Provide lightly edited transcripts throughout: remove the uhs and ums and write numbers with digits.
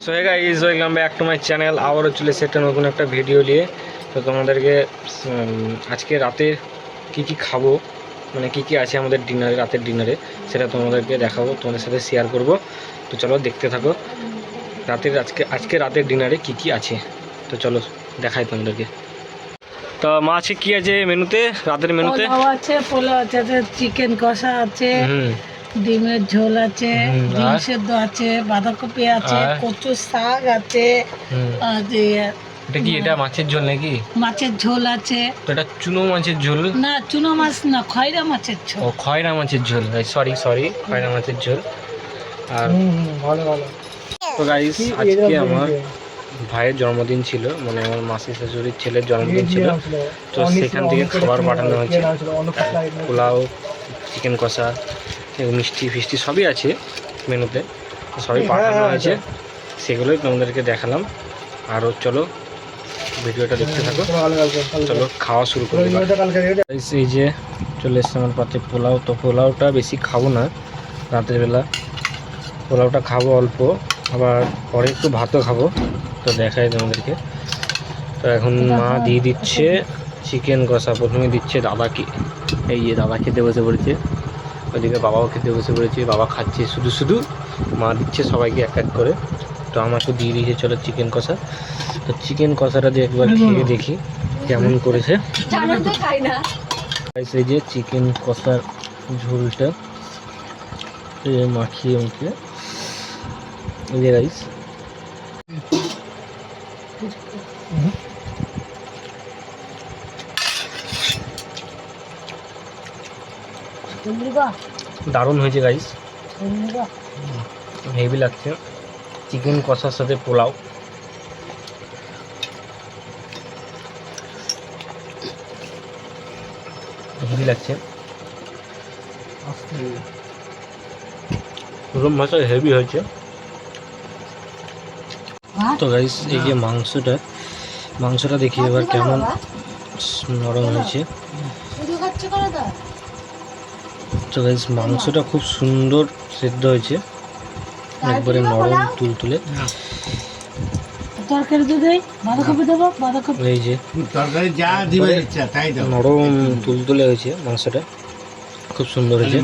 So hey guys, welcome back to my channel. আবারও চলে এসেছে একটা নতুন একটা ভিডিও নিয়ে। তো তোমাদেরকে আজকে রাতে কি খাবো, মানে কি আছে আমাদের ডিনারে, রাতের ডিনারে, সেটা তোমাদেরকে দেখাবো, তোমাদের সাথে শেয়ার করব। তো চলো দেখতে থাকো আজকে রাতের ডিনারে কি আছে। তো চলো দেখাই তোমাদেরকে। তো মা আছে কি আছে মেনুতে, রাতের মেনুতে? পোলাও আছে, চিকেন কষা আছে, ডিমের ঝোল আছে, ডিম সেদ্ধ আছে, বাঁধাকপি আছে, কচু শাক আছে। এটা কি, এটা মাছের ঝোল নাকি? মাছের ঝোল আছে। তো এটা চুনো মাছের ঝোল না, চুনো মাছ না, খয়রা মাছের ঝোল। ও খয়রা মাছের ঝোল, সরি খয়রা মাছের ঝোল। আর ভালো। তো গাইস, আজকে আমার ভাইয়ের জন্মদিন ছিল, মানে আমার মাসি শাশুড়ির ছেলের জন্মদিন ছিল। তো সেখান থেকে খাবার পাঠানো হয়েছে, পোলাও, চিকেন কষা, মিষ্টি ফিষ্টি সবই আছে মেনুতে, সবই পাঠানো হয়েছে। সেগুলোই তোমাদেরকে দেখালাম। আরও চলো ভিডিওটা দেখতে থাকো, চলো খাওয়া শুরু করবো। এই যে চলে এসছে আমার পাতে পোলাও। তো পোলাওটা বেশি খাবো না রাতের বেলা, পোলাওটা খাবো অল্প, আবার পরে একটু ভাতও খাবো। তো দেখাই তোমাদেরকে। তো এখন মা দিয়ে দিচ্ছে চিকেন কষা। প্রথমে দিচ্ছে দাদাকে, এই যে দাদা খেতে বসে পড়েছে, ওইদিকে বাবাও খেতে বসে পড়েছে, বাবা খাচ্ছে শুধু, মা দিচ্ছে সবাইকে এক এক করে। তো আমাকে দিয়ে দিয়েছে চলো চিকেন কষা। তো চিকেন কষাটা দিয়ে একবার খেয়ে দেখি কেমন করেছে। এই যে চিকেন কষার ঝোলটা মাখিয়ে এই যে রাইস, দারুণ হয়েছে গাইস, হেভি লাগছে। চিকেন কষার সাথে পোলাও, হেভি লাগছে। রুম ভাষা হেভি হয়েছে। তো গাইস, এই যে মাংসটা দেখি এবার কেমন নরম হয়েছে। তো গাইস, মাংসটা খুব সুন্দর সেদ্ধ হয়েছে, একবারে নরম তুলতুলে। এই যে নরম তুলতুলে হয়েছে মাংসটা, খুব সুন্দর হয়েছে।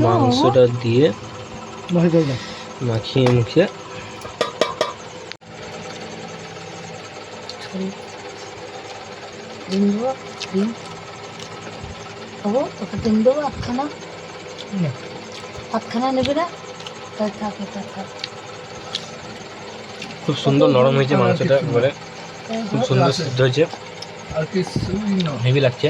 মাংসটা দিয়ে মাখিয়ে মুখিয়ে খুব সুন্দর নরম হয়েছে মাংসটা, একবারে খুব সুন্দর সিদ্ধ হয়েছে, হেভি লাগছে।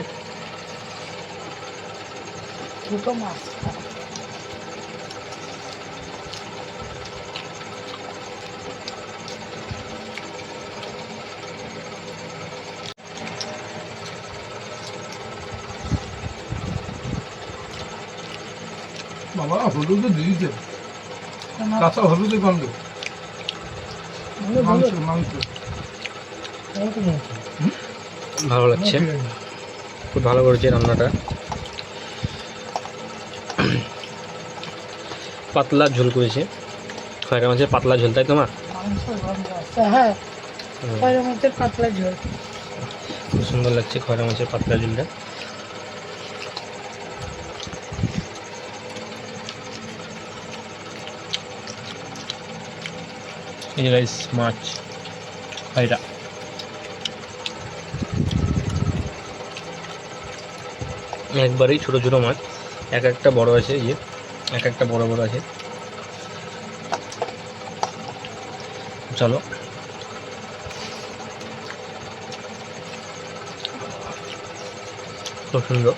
বাবা হলুদ দিয়েছে, কাঁচা হলুদের গন্ধ। মাংস ভালো লাগছে, খুব ভালো করেছে রান্নাটা। পাতলা ঝোল করেছে, খয়রা মাছের পাতলা ঝোল, তাই তোমার? হ্যাঁ, খয়রা মাছের পাতলা ঝোল খুব সুন্দর লাগছে খয়রা মাছের পাতলা ঝোলটা। এই গাইস, মাছ খয়রা, একবারেই ছোট ছোট মাছ, এক একটা বড় আছে, এই যে এক একটা বড় আছে। চলো খুব সুন্দর।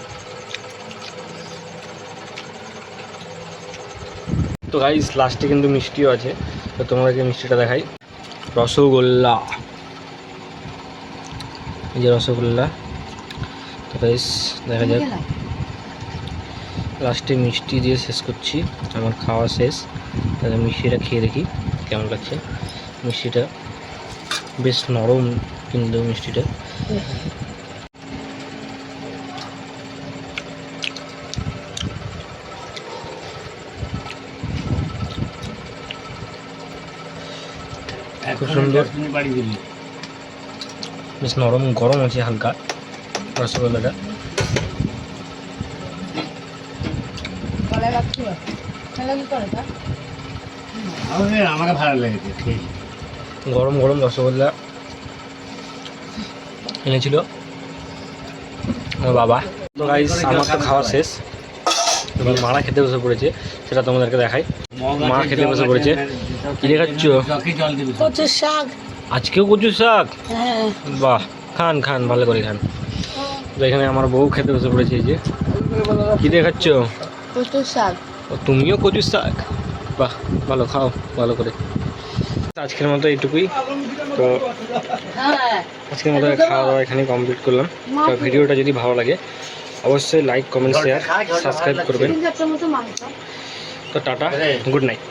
তো গাইস, লাস্টে কিন্তু মিষ্টিও আছে, তো তোমাদেরকে মিষ্টিটা দেখাই। রসগোল্লা, এই যে রসগোল্লা। তো গাইস দেখা যাক, লাস্টে মিষ্টি দিয়ে শেষ করছি, আমার খাওয়া শেষ। তাহলে মিষ্টিটা খেয়ে দেখি কেমন লাগছে। মিষ্টিটা বেশ নরম, কিন্তু মিষ্টিটা খুব সুন্দর, বেশ নরম গরম আছে হালকা রসগোল্লাটা। আমাকে ভালো লেগেছে ঠিক। গরম গরম রসগোল্লা এনেছিল আমার বাবা। তো গাইস আমার তো খাওয়া শেষ, এবার মারা খেতে বসে পড়েছে, সেটা তোমাদেরকে দেখাই। মা খেতে বসে পড়েছে। কি দেখাচ্ছ? কচুর শাক। আজকেও কচুর শাক? হ্যাঁ। বাহ, খান খান, ভালো করে খান। তো এখানে আমার বউ খেতে বসে পড়েছে। এই যে কি দেখাচ্ছ? কচুর শাক। ও, তুমিও কচুর শাক? বাহ, ভালো, খাও ভালো করে। আজকের মতো এইটুকুই। তো আজকের মতো খাওয়া দাওয়া এখানে কমপ্লিট করলাম। তো ভিডিওটা যদি ভালো লাগে অবশ্যই লাইক, কমেন্ট, শেয়ার, সাবস্ক্রাইব করবেন। তো টাটা, গুড নাইট।